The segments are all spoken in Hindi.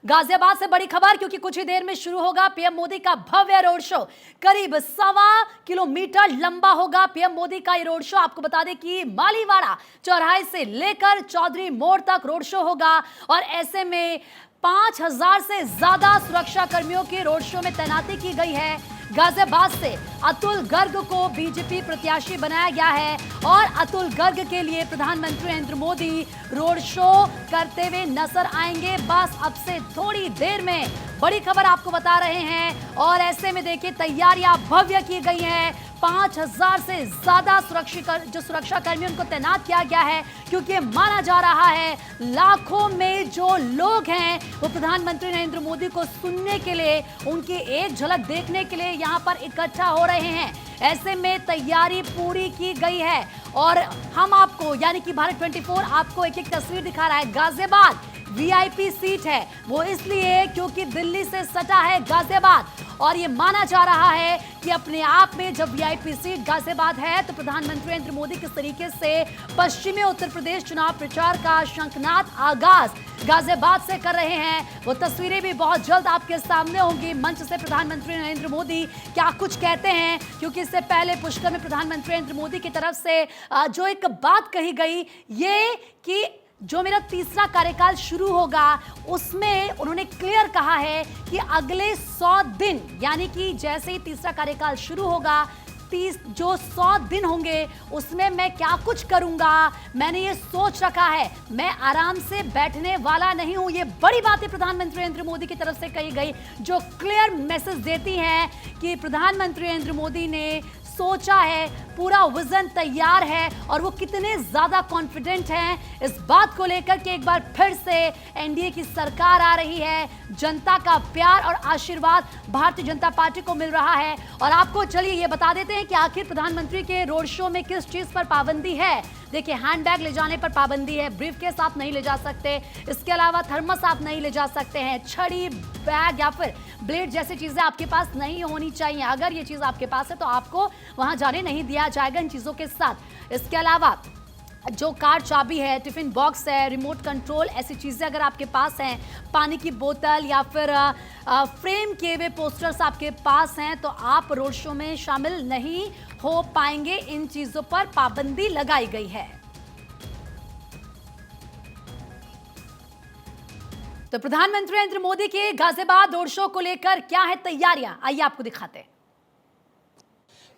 गाजियाबाद से बड़ी खबर, क्योंकि कुछ ही देर में शुरू होगा पीएम मोदी का भव्य रोड शो। करीब 1.25 किलोमीटर लंबा होगा पीएम मोदी का ये रोड शो। आपको बता दें कि मालीवाड़ा चौराहे से लेकर चौधरी मोड़ तक रोड शो होगा और ऐसे में 5000 से ज्यादा सुरक्षा कर्मियों की रोड शो में तैनाती की गई है। गाजियाबाद से अतुल गर्ग को बीजेपी प्रत्याशी बनाया गया है और अतुल गर्ग के लिए प्रधानमंत्री नरेंद्र मोदी रोड शो करते हुए नजर आएंगे। बस अब से थोड़ी देर में बड़ी खबर आपको बता रहे हैं और ऐसे में देखिए तैयारियां भव्य की गई हैं। 5000 से ज्यादा सुरक्षा कर्मी उनको तैनात किया गया है, क्योंकि माना जा रहा है लाखों में जो लोग हैं वो प्रधानमंत्री नरेंद्र मोदी को सुनने के लिए, उनकी एक झलक देखने के लिए यहां पर इकट्ठा हो रहे हैं। ऐसे में तैयारी पूरी की गई है और हम आपको यानी कि भारत 24 आपको एक एक तस्वीर दिखा रहा है। गाजियाबाद वीआईपी सीट है, वो इसलिए क्योंकि दिल्ली से सटा है गाजियाबाद और ये माना जा रहा है कि अपने आप में जब वीआईपी सीट गाजियाबाद है तो प्रधानमंत्री नरेंद्र मोदी किस तरीके से पश्चिमी उत्तर प्रदेश चुनाव प्रचार का शंखनाद आगाज गाजियाबाद से कर रहे हैं, वो तस्वीरें भी बहुत जल्द आपके सामने होंगी। मंच से प्रधानमंत्री नरेंद्र मोदी क्या कुछ कहते हैं, क्योंकि इससे पहले पुष्कर में प्रधानमंत्री नरेंद्र मोदी की तरफ से जो एक बात कही गई ये कि जो मेरा तीसरा कार्यकाल शुरू होगा उसमें उन्होंने क्लियर कहा है कि अगले 100 दिन यानी कि जैसे ही तीसरा कार्यकाल शुरू होगा 100 दिन होंगे उसमें मैं क्या कुछ करूंगा, मैंने ये सोच रखा है, मैं आराम से बैठने वाला नहीं हूं। ये बड़ी बातें प्रधानमंत्री नरेंद्र मोदी की तरफ से कही गई जो क्लियर मैसेज देती हैं कि प्रधानमंत्री नरेंद्र मोदी ने सोचा है, पूरा विजन तैयार है और वो कितने ज्यादा कॉन्फिडेंट हैं इस बात को लेकर कि एक बार फिर से एनडीए की सरकार आ रही है। जनता का प्यार और आशीर्वाद भारतीय जनता पार्टी को मिल रहा है। और आपको चलिए ये बता देते हैं कि आखिर प्रधानमंत्री के रोड शो में किस चीज पर पाबंदी है। देखिए, हैंडबैग ले जाने पर पाबंदी है, ब्रीफकेस आप नहीं ले जा सकते, इसके अलावा थर्मस आप नहीं ले जा सकते हैं, छड़ी, बैग या फिर ब्लेड जैसी चीजें आपके पास नहीं होनी चाहिए। अगर ये चीज आपके पास है तो आपको वहां जाने नहीं दिया जाएगा इन चीजों के साथ। इसके अलावा जो कार चाबी है, टिफिन बॉक्स है, रिमोट कंट्रोल, ऐसी चीजें अगर आपके पास हैं, पानी की बोतल या फिर फ्रेम किए हुए पोस्टर्स आपके पास हैं तो आप रोड शो में शामिल नहीं हो पाएंगे। इन चीजों पर पाबंदी लगाई गई है। तो प्रधानमंत्री नरेंद्र मोदी के गाजियाबाद रोड शो को लेकर क्या है तैयारियां, आइए आपको दिखाते हैं।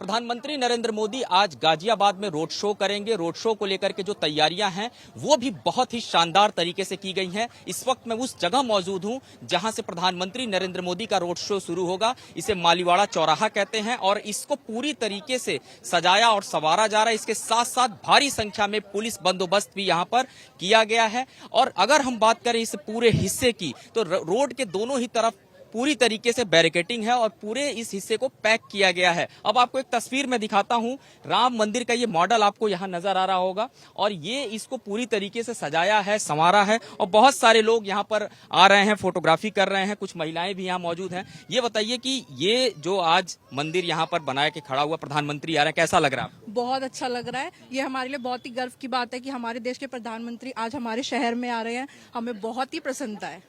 प्रधानमंत्री नरेंद्र मोदी आज गाजियाबाद में रोड शो करेंगे। रोड शो को लेकर के जो तैयारियां हैं वो भी बहुत ही शानदार तरीके से की गई हैं। इस वक्त मैं उस जगह मौजूद हूं जहां से प्रधानमंत्री नरेंद्र मोदी का रोड शो शुरू होगा। इसे मालीवाड़ा चौराहा कहते हैं और इसको पूरी तरीके से सजाया और संवारा जा रहा है। इसके साथ साथ भारी संख्या में पुलिस बंदोबस्त भी यहां पर किया गया है। और अगर हम बात करें इस पूरे हिस्से की तो रोड के दोनों ही तरफ पूरी तरीके से बैरिकेटिंग है और पूरे इस हिस्से को पैक किया गया है। अब आपको एक तस्वीर में दिखाता हूं, राम मंदिर का ये मॉडल आपको यहां नजर आ रहा होगा और ये इसको पूरी तरीके से सजाया है, संवारा है और बहुत सारे लोग यहां पर आ रहे हैं, फोटोग्राफी कर रहे हैं, कुछ महिलाएं भी यहां मौजूद हैं। ये बताइए कि ये जो आज मंदिर यहां पर बनाया के खड़ा हुआ प्रधानमंत्री आ रहे हैं, कैसा लग रहा है? बहुत अच्छा लग रहा है। ये हमारे लिए बहुत ही गर्व की बात है कि हमारे देश के प्रधानमंत्री आज हमारे शहर में आ रहे हैं। हमें बहुत ही प्रसन्नता है।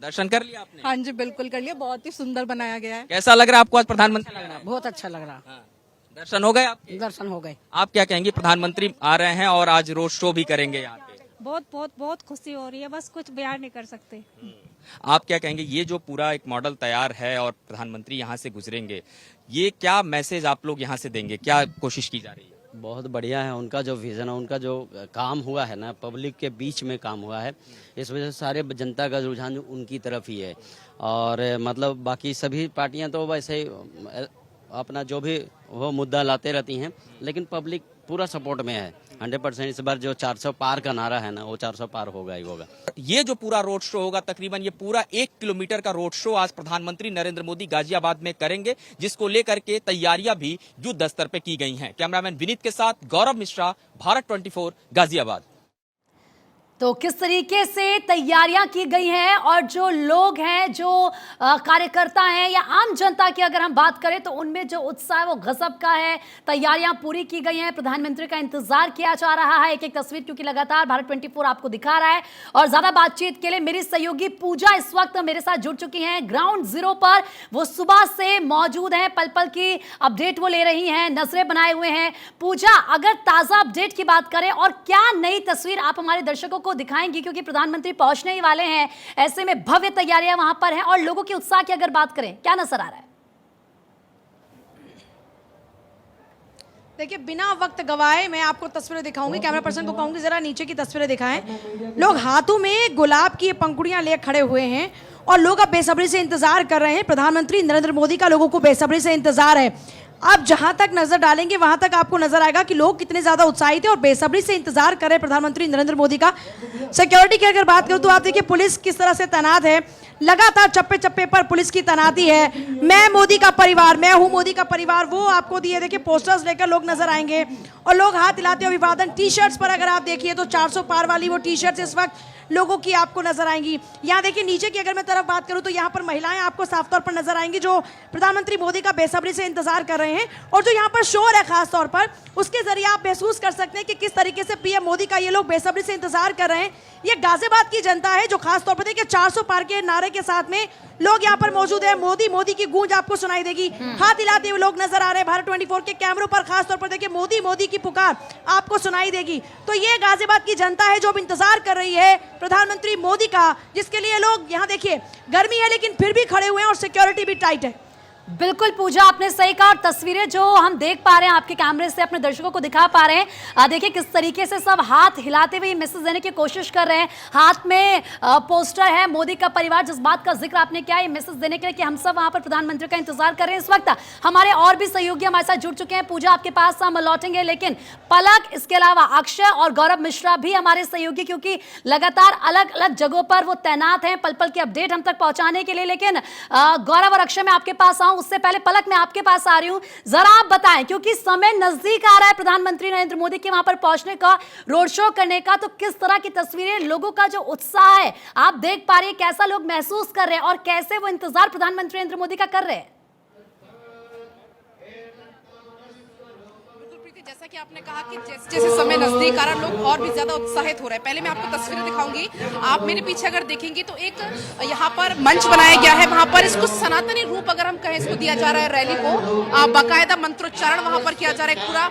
दर्शन कर लिया आपने? हाँ जी, बिल्कुल कर लिया। बहुत ही सुंदर बनाया गया है। कैसा लग रहा है आपको आज प्रधानमंत्री लग रहा है? बहुत अच्छा लग रहा। हाँ। दर्शन हो गए आपके? दर्शन हो गए। आप क्या कहेंगे, प्रधानमंत्री आ रहे हैं और आज रोड शो भी करेंगे यहाँ पे? बहुत बहुत बहुत खुशी हो रही है, बस कुछ बयान नहीं कर सकते। आप क्या कहेंगे, ये जो पूरा एक मॉडल तैयार है और प्रधानमंत्री यहाँ से गुजरेंगे, ये क्या मैसेज आप लोग यहाँ से देंगे, क्या कोशिश की जा रही है? बहुत बढ़िया है उनका जो विजन है, उनका जो काम हुआ है ना, पब्लिक के बीच में काम हुआ है, इस वजह से सारे जनता का रुझान उनकी तरफ ही है। और मतलब बाकी सभी पार्टियां तो वैसे ही अपना जो भी वो मुद्दा लाते रहती हैं, लेकिन पब्लिक पूरा सपोर्ट में है 100%। इस बार जो 400 पार का नारा है ना, वो 400 पार होगा ही होगा। ये जो पूरा रोड शो होगा, तकरीबन ये पूरा 1 किलोमीटर का रोड शो आज प्रधानमंत्री नरेंद्र मोदी गाजियाबाद में करेंगे, जिसको लेकर के तैयारियां भी युद्ध स्तर पे की गई हैं। कैमरामैन विनीत के साथ गौरव मिश्रा, भारत 24, गाजियाबाद। तो किस तरीके से तैयारियां की गई हैं और जो लोग हैं, जो कार्यकर्ता हैं या आम जनता की अगर हम बात करें तो उनमें जो उत्साह है वो गजब का है। तैयारियां पूरी की गई हैं, प्रधानमंत्री का इंतजार किया जा रहा है। एक एक तस्वीर क्योंकि लगातार भारत 24 आपको दिखा रहा है। और ज्यादा बातचीत के लिए मेरी सहयोगी पूजा इस वक्त मेरे साथ जुड़ चुकी हैं ग्राउंड जीरो पर। वो सुबह से मौजूद हैं, पल पल की अपडेट वो ले रही हैं, नजरें बनाए हुए हैं। पूजा, अगर ताजा अपडेट की बात करें और क्या नई तस्वीर आप हमारे दर्शकों को दिखाएंगी, क्योंकि प्रधानमंत्री पहुंचने ही वाले हैं, ऐसे में भव्य तैयारियां वहां पर हैं और लोगों के उत्साह की अगर बात करें, क्या नजर आ रहा है? देखिए, बिना वक्त गवाए मैं आपको तस्वीरें दिखाऊंगी। कैमरा पर्सन को कहूंगी जरा नीचे की तस्वीरें दिखाएं। लोग हाथों में गुलाब की पंखुड़ियां ले खड़े हुए हैं और लोग अब बेसब्री से इंतजार कर रहे हैं। प्रधानमंत्री नरेंद्र मोदी का लोगों को बेसब्री से इंतजार है। आप जहां तक नजर डालेंगे वहां तक आपको नजर आएगा कि लोग कितने ज्यादा उत्साहित हैं और बेसब्री से इंतजार कर रहे हैं प्रधानमंत्री नरेंद्र मोदी का। सिक्योरिटी की अगर बात करूं तो आप देखिए पुलिस किस तरह से तैनात है। लगातार चप्पे चप्पे पर पुलिस की तैनाती है। मैं मोदी का परिवार, मैं हूं मोदी का परिवार, वो आपको दिए देखिए पोस्टर्स लेकर लोग नजर आएंगे और लोग हाथ हिलाते हुए अभिवादन। टी शर्ट्स पर अगर आप देखिए तो 400 पार वाली वो टी शर्ट्स इस वक्त लोगों की आपको नजर आएंगी। यहाँ देखिए नीचे की अगर मैं तरफ बात करूं तो यहाँ पर महिलाएं आपको साफ तौर पर नजर आएंगी जो प्रधानमंत्री मोदी का बेसब्री से इंतजार कर रहे हैं। और जो यहाँ पर शोर है खास तौर पर, उसके जरिए आप महसूस कर सकते हैं कि किस तरीके से पीएम मोदी का ये लोग बेसब्री से इंतजार कर रहे हैं। ये गाजियाबाद की जनता है जो खास तौर पर देखिए 400 पार के नारे के साथ में लोग यहाँ पर मौजूद है। मोदी मोदी की गूंज आपको सुनाई देगी। हाथ हिलाते हुए लोग नजर आ रहे हैं। भारत 24 के कैमरों पर खास तौर पर देखिए मोदी मोदी की पुकार आपको सुनाई देगी। तो ये गाजियाबाद की जनता है जो अब इंतजार कर रही है प्रधानमंत्री मोदी का, जिसके लिए लोग यहाँ देखिए गर्मी है लेकिन फिर भी खड़े हुए हैं और सिक्योरिटी भी टाइट है। बिल्कुल पूजा, आपने सही कहा। और तस्वीरें जो हम देख पा रहे हैं आपके कैमरे से अपने दर्शकों को दिखा पा रहे हैं, देखिए किस तरीके से सब हाथ हिलाते हुए मैसेज देने की कोशिश कर रहे हैं। हाथ में पोस्टर है मोदी का परिवार, जिस बात का जिक्र आपने किया, ये मैसेज देने के लिए कि हम सब वहां पर प्रधानमंत्री का इंतजार कर रहे हैं। इस वक्त हमारे और भी सहयोगी हमारे साथ जुड़ चुके हैं। पूजा, आपके पास हम लौटेंगे, लेकिन पलक, इसके अलावा अक्षय और गौरव मिश्रा भी हमारे सहयोगी, क्योंकि लगातार अलग अलग जगहों पर वो तैनात हैं पल पल की अपडेट हम तक पहुंचाने के लिए। लेकिन गौरव और अक्षय, मैं आपके पास आऊं उससे पहले पलक मैं आपके पास आ रही हूं, जरा आप बताएं, क्योंकि समय नजदीक आ रहा है प्रधानमंत्री नरेंद्र मोदी के वहां पर पहुंचने का, रोड शो करने का, तो किस तरह की तस्वीरें, लोगों का जो उत्साह है आप देख पा रही है, कैसा लोग महसूस कर रहे हैं और कैसे वो इंतजार प्रधानमंत्री नरेंद्र मोदी का कर रहे हैं? जैसा कि आपने कहा कि जैसे जैसे समय नजदीक आ रहा है लोग और भी ज्यादा उत्साहित हो रहे हैं। पहले मैं आपको तस्वीरें दिखाऊंगी। आप मेरे पीछे अगर देखेंगे तो एक यहाँ पर मंच बनाया गया है। वहां पर इसको सनातनी रूप अगर हम कहें इसको दिया जा रहा है। रैली को बाकायदा मंत्रोच्चारण वहां पर किया जा रहा है। पूरा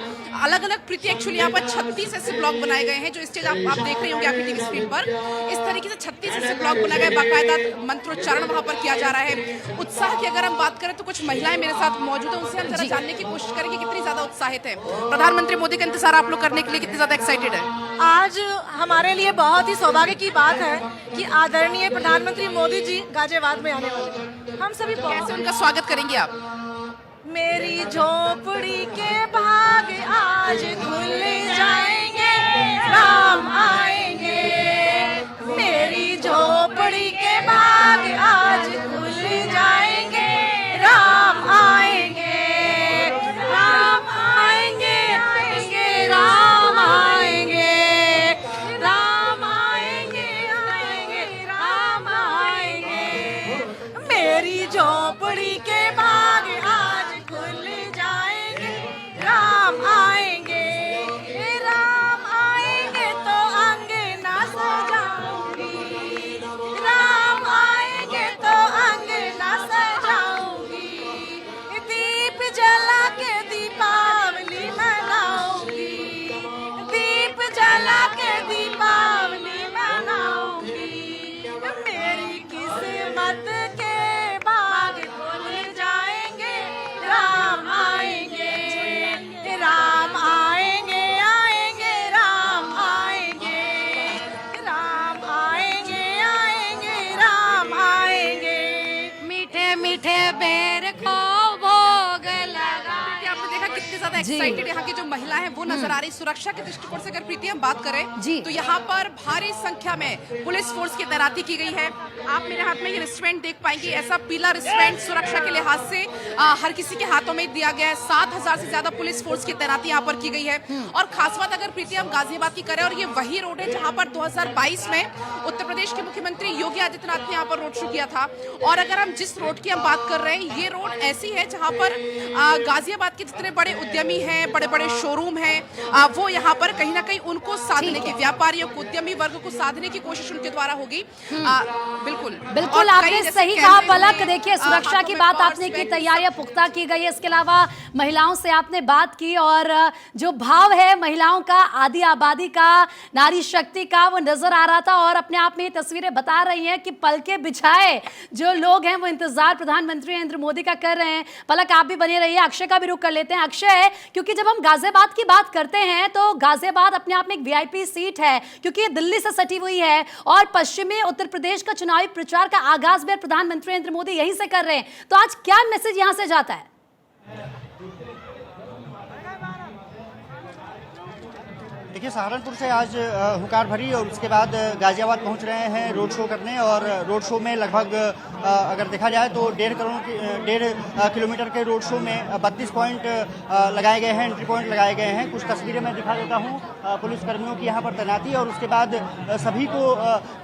अलग अलग प्रति एक्चुअली यहाँ पर 36 ऐसे ब्लॉक बनाए गए हैं। जो स्टेज आप देख रहे होंगे आपकी टीवी स्क्रीन पर, इस तरीके से 36 ऐसे ब्लॉक बनाए गए, बाकायदा मंत्रोच्चारण वहां पर किया जा रहा है। उत्साह की अगर हम बात करें तो कुछ महिलाएं मेरे साथ मौजूद है, उनसे हम जरा जानने की कोशिश करेंगे कितनी ज्यादा उत्साहित है। प्रधानमंत्री मोदी का इंतजार आप लोग करने के लिए कितने ज्यादा एक्साइटेड है? आज हमारे लिए बहुत ही सौभाग्य की बात है कि आदरणीय प्रधानमंत्री मोदी जी गाजियाबाद में आने वाले हैं। हम सभी कैसे उनका स्वागत करेंगे आप? मेरी झोपड़ी के भाग आज खुल जाएंगे, राम आएंगे। मेरी झोपड़ी के भाग आज खुल जाएंगे, राम आएंगे। राम आएंगे, आएंगे, राम आएंगे। राम आएंगे, आएंगे, राम आएंगे। मेरी झोपड़ी के भाग आज खुल जाएंगे, राम आएंगे। राम आएंगे तो अंगना सजाऊंगी, राम आएंगे तो अंगना सजाऊंगी। दीप जला के दीपावली मनाऊंगी, दीप जला के दीपावली मनाऊंगी। मेरी किस्मत के बाग खुल एक्साइटेड यहाँ की जो महिला है वो नजर आ रही। सुरक्षा के दृष्टिकोण से अगर प्रीति हम बात करें तो यहाँ पर भारी संख्या में पुलिस फोर्स की तैनाती की गई है। आप मेरे हाथ में ये रिस्ट्रेंट देख पाएंगे, ऐसा पीला रिस्ट्रेंट सुरक्षा के लिहाज से हर किसी के हाथों में दिया गया है। 7,000 से ज्यादा पुलिस फोर्स की तैनाती यहाँ पर की गई है। और खास बात अगर प्रीति हम गाजियाबाद की करें, और ये वही रोड है जहाँ पर 2022 में उत्तर प्रदेश के मुख्यमंत्री योगी आदित्यनाथ ने यहाँ पर रोड शो किया था। और अगर हम जिस रोड की हम बात कर रहे हैं, ये रोड ऐसी है जहाँ पर गाजियाबाद के जितने बड़े उद्यमी हैं, बड़े बड़े शोरूम हैं, वो यहाँ पर कहीं ना कहीं उनको साधने की, व्यापारियों को, उद्यमी वर्ग को साधने की कोशिश उनके द्वारा होगी। बिल्कुल बिल्कुल आपने सही कहा पलक। देखिए सुरक्षा की बात आपने की, तैयारियां पुख्ता की गई है। इसके अलावा महिलाओं से आपने बात की और जो भाव है महिलाओं का, आदि आबादी का, नारी शक्ति का, वो नजर आ रहा था। और अपने आप में ये तस्वीरें बता रही हैं कि पलके बिछाए जो लोग हैं वो इंतजार प्रधानमंत्री नरेंद्र मोदी का कर रहे हैं। पलक आप भी बने रहिए, अक्षय का भी रुख कर लेते हैं। अक्षय, क्योंकि जब हम गाजियाबाद की बात करते हैं तो गाजियाबाद अपने आप में एक वीआईपी सीट है, क्योंकि ये दिल्ली से सटी हुई है और पश्चिमी उत्तर प्रदेश का चुनावी प्रचार का आगाज भी प्रधानमंत्री नरेंद्र मोदी यहीं से कर रहे हैं। तो आज क्या मैसेज यहां से जाता है? देखिए, सहारनपुर से आज हुकार भरी और उसके बाद गाजियाबाद पहुंच रहे हैं रोड शो करने। और रोड शो में लगभग अगर देखा जाए तो 1.5 किलोमीटर के रोड शो में 32 पॉइंट लगाए गए हैं, एंट्री पॉइंट लगाए गए हैं। कुछ तस्वीरें मैं दिखा देता हूं पुलिस कर्मियों की यहाँ पर तैनाती। और उसके बाद सभी को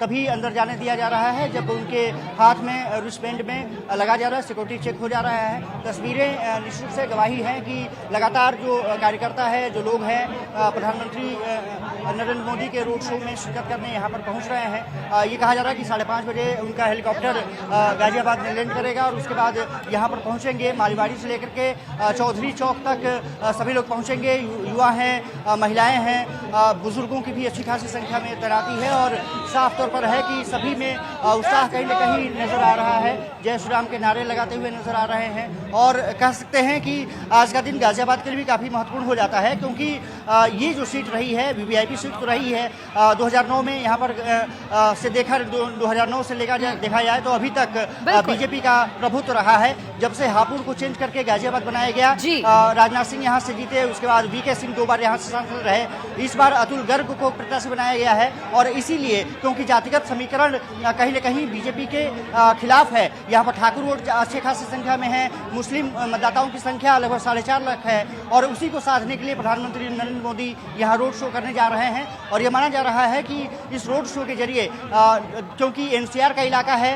तभी अंदर जाने दिया जा रहा है जब उनके हाथ में रिस्टबैंड में लगा जा रहा है, सिक्योरिटी चेक हो जा रहा है। तस्वीरें निश्चित रूप से गवाही हैं कि लगातार जो कार्यकर्ता है, जो लोग हैं, प्रधानमंत्री नरेंद्र मोदी के रोड शो में शिरकत करने यहाँ पर पहुँच रहे हैं। ये कहा जा रहा है कि 5:30 बजे उनका हेलीकॉप्टर गाजियाबाद में लैंड करेगा और उसके बाद यहाँ पर पहुँचेंगे। मालीवाड़ी से लेकर के चौधरी चौक तक सभी लोग पहुँचेंगे। युवा हैं, महिलाएं हैं, बुजुर्गों की भी अच्छी खासी संख्या में तैनाती है। और साफ तौर पर है कि सभी में उत्साह कहीं न कहीं नजर आ रहा है। जय श्री राम के नारे लगाते हुए नजर आ रहे हैं। और कह सकते हैं कि आज का दिन गाजियाबाद के लिए भी काफ़ी महत्वपूर्ण हो जाता है, क्योंकि ये जो सीट रही है, वीवीआईपी सीट तो रही है। 2009 में यहाँ पर से 2009 से लेकर देखा जाए तो अभी तक बीजेपी का प्रभुत्व रहा है। जब से हापुड़ को चेंज करके गाजियाबाद बनाया गया, राजनाथ सिंह यहाँ से जीते, उसके बाद वीके सिंह 2 बार यहाँ से सांसद रहे। इस बार अतुल गर्ग को प्रत्याशी बनाया गया है। और इसीलिए क्योंकि जातिगत समीकरण कहीं न कहीं बीजेपी के खिलाफ है, यहाँ पर ठाकुर वोट अच्छी खासी संख्या में है, मुस्लिम मतदाताओं की संख्या लगभग 4.5 लाख है। और उसी को साधने के लिए प्रधानमंत्री नरेंद्र मोदी यहाँ रोड शो करने जा रहे हैं। और ये माना जा रहा है कि इस रोड शो के जरिए, क्योंकि एनसीआर का इलाका है,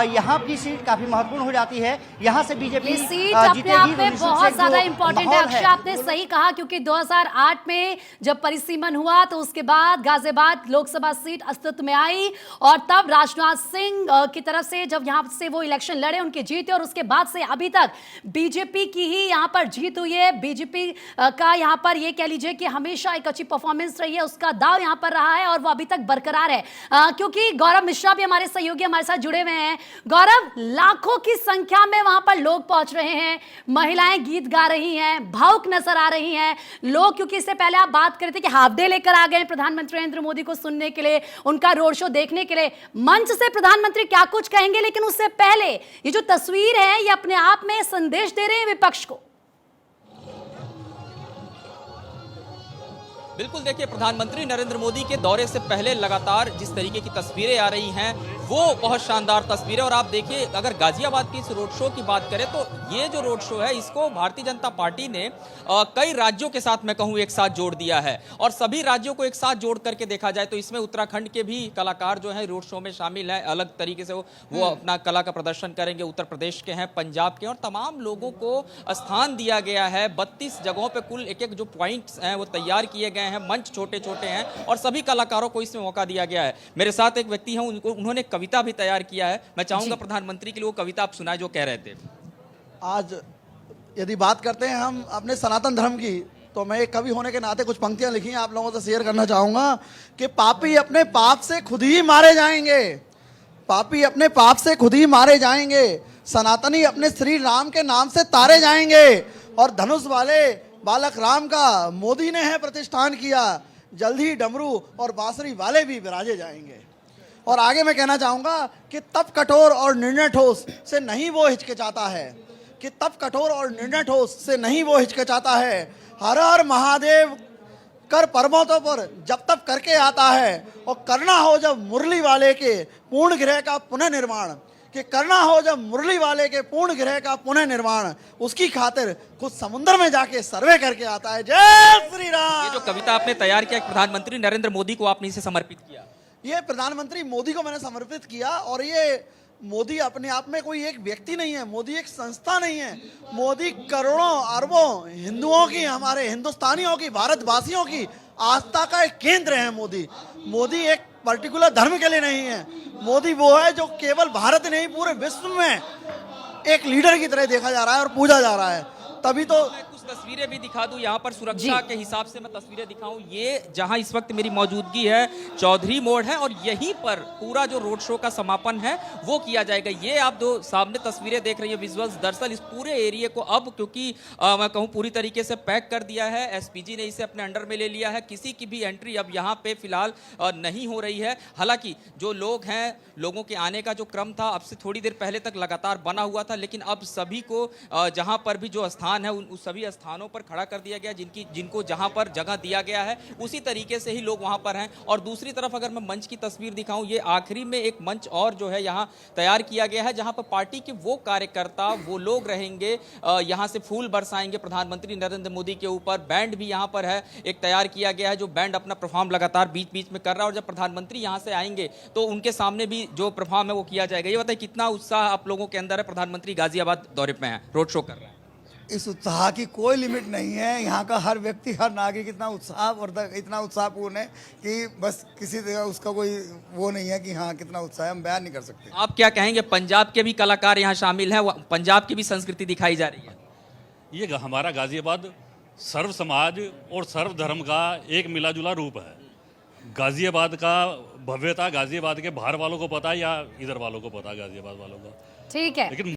यहाँ की सीट काफी महत्वपूर्ण हो जाती है। यहाँ से बीजेपी सीट अपने आप में बहुत ज्यादा इंपॉर्टेंट है। अक्षय, आपने सही कहा, क्योंकि 2008 में जब परिसीमन हुआ तो उसके बाद गाजियाबाद लोकसभा सीट अस्तित्व में आई और तब राजनाथ सिंह की तरफ से जब यहाँ से वो इलेक्शन लड़े, उनके जीते। और उसके बाद से अभी तक बीजेपी की ही यहाँ पर जीत हुई है। बीजेपी का यहाँ पर ये कह लीजिए कि हमेशा एक अच्छी परफॉर्मेंस रही है, उसका दाव यहाँ पर रहा है और वो अभी तक बरकरार है। क्योंकि गौरव मिश्रा भी हमारे सहयोगी हमारे साथ जुड़े हुए हैं। गौरव, लाखों की संख्या में वहां पर लोग पहुंच रहे हैं, महिलाएं गीत गा रही हैं, भावुक नजर आ रही हैं लोग, क्योंकि इससे पहले आप बात कर रहे थे कि हाफ डे लेकर आ गए प्रधानमंत्री नरेंद्र मोदी को सुनने के लिए, उनका रोड शो देखने के लिए। मंच से प्रधानमंत्री क्या कुछ कहेंगे, लेकिन उससे पहले ये जो तस्वीर है ये अपने आप में संदेश दे रहे हैं विपक्ष को। बिल्कुल, देखिए, प्रधानमंत्री नरेंद्र मोदी के दौरे से पहले लगातार जिस तरीके की तस्वीरें आ रही हैं वो बहुत शानदार तस्वीरें। और आप देखिए, अगर गाजियाबाद की इस रोड शो की बात करें तो ये जो रोड शो है इसको भारतीय जनता पार्टी ने कई राज्यों के साथ मैं कहूँ एक साथ जोड़ दिया है। और सभी राज्यों को एक साथ जोड़ करके देखा जाए तो इसमें उत्तराखंड के भी कलाकार जो है रोड शो में शामिल हैं, अलग तरीके से वो अपना कला का प्रदर्शन करेंगे। उत्तर प्रदेश के हैं, पंजाब के, और तमाम लोगों को स्थान दिया गया है। 32 जगहों पर कुल एक जो पॉइंट्स हैं वो तैयार किए गए हैं। मंच छोटे छोटे हैं और सभी कलाकारों को इसमें मौका दिया गया है। मेरे साथ एक व्यक्ति हैं, उन्होंने कविता भी तैयार किया है। मैं चाहूंगा प्रधानमंत्री के लिए वो कविता आप सुनाए जो कह रहे थे। आज यदि बात करते हैं हम अपने सनातन धर्म की, तो मैं एक कवि होने के नाते कुछ पंक्तियां लिखी हैं, आप लोगों से शेयर करना चाहूंगा कि पापी अपने पाप से खुद ही मारे जाएंगे, पापी अपने पाप से खुद ही मारे जाएंगे, सनातनी अपने श्री राम के नाम से तारे जाएंगे, और धनुष वाले बालक राम का मोदी ने है प्रतिष्ठान किया, जल्द ही डमरू और बांसुरी वाले भी विराजे जाएंगे। और आगे मैं कहना चाहूंगा कि तब कठोर और निर्णय ठोस से नहीं वो हिचकिचाता है, कि तब कठोर और निर्णय ठोस से नहीं वो हिचकिचाता है। हर हर महादेव कर पर्वतों पर जब तब करके आता है, और करना हो जब मुरली वाले के पूर्ण गृह का पुनः निर्माण, कि करना हो जब मुरली वाले के पूर्ण गृह का पुनः निर्माण, उसकी खातिर खुद समुद्र में जाके सर्वे करके आता है। जय श्री राम। ये जो कविता आपने तैयार किया प्रधानमंत्री नरेंद्र मोदी को आपने इसे समर्पित किया? ये प्रधानमंत्री मोदी को मैंने समर्पित किया, और ये मोदी अपने आप में कोई एक व्यक्ति नहीं है, मोदी एक संस्था नहीं है। मोदी करोड़ों अरबों हिंदुओं की, हमारे हिंदुस्तानियों की, भारतवासियों की आस्था का एक केंद्र है मोदी। मोदी एक पर्टिकुलर धर्म के लिए नहीं है। मोदी वो है जो केवल भारत नहीं, पूरे विश्व में एक लीडर की तरह देखा जा रहा है और पूजा जा रहा है। तभी तो मैं कुछ तस्वीरें भी दिखा दूं यहाँ पर, सुरक्षा के हिसाब से मैं तस्वीरें दिखाऊं। ये जहां इस वक्त मेरी मौजूदगी है चौधरी मोड़ है, और यहीं पर पूरा जो रोड शो का समापन है वो किया जाएगा। ये आप दो सामने तस्वीरें देख रही है विजुअल्स। दरअसल इस पूरे एरिया को अब क्योंकि मैं कहूँ पूरी तरीके से पैक कर दिया है, एसपीजी ने इसे अपने अंडर में ले लिया है। किसी की भी एंट्री अब यहाँ पे फिलहाल नहीं हो रही है। हालांकि जो लोग हैं, लोगों के आने का जो क्रम था अब से थोड़ी देर पहले तक लगातार बना हुआ था, लेकिन अब सभी को जहाँ पर भी जो स्थान है उस सभी स्थानों पर खड़ा कर दिया गया, जिनको जहां पर जगह दिया गया है उसी तरीके से ही लोग वहां पर हैं। और दूसरी तरफ अगर मैं मंच की तस्वीर दिखाऊं, ये आखिरी में एक मंच और जो है यहां तैयार किया गया है, जहां पर पार्टी के वो कार्यकर्ता, वो लोग रहेंगे, यहां से फूल बरसाएंगे प्रधानमंत्री नरेंद्र मोदी के ऊपर। बैंड भी यहां पर है एक तैयार किया गया है, जो बैंड अपना परफॉर्म लगातार बीच बीच में कर रहा है, और जब प्रधानमंत्री यहां से आएंगे तो उनके सामने भी जो परफॉर्म है वो किया जाएगा। ये बताइए कितना उत्साह आप लोगों के अंदर है? प्रधानमंत्री गाजियाबाद दौरे पे हैं, रोड शो कर रहे हैं। इस उत्साह की कोई लिमिट नहीं है। यहाँ का हर व्यक्ति, हर नागरिक इतना इतना उत्साहपूर्ण है कि बस किसी तरह उसका कोई वो नहीं है कि हाँ कितना उत्साह है, हम बयान नहीं कर सकते। आप क्या कहेंगे? पंजाब के भी कलाकार यहाँ शामिल हैं, पंजाब की भी संस्कृति दिखाई जा रही है। ये हमारा गाजियाबाद सर्व समाज और सर्व धर्म का एक मिला जुला रूप है। गाजियाबाद का भव्यता गाजियाबाद के बाहर वालों को पता है या इधर वालों को पता है गाजियाबाद वालों को, ठीक है। लेकिन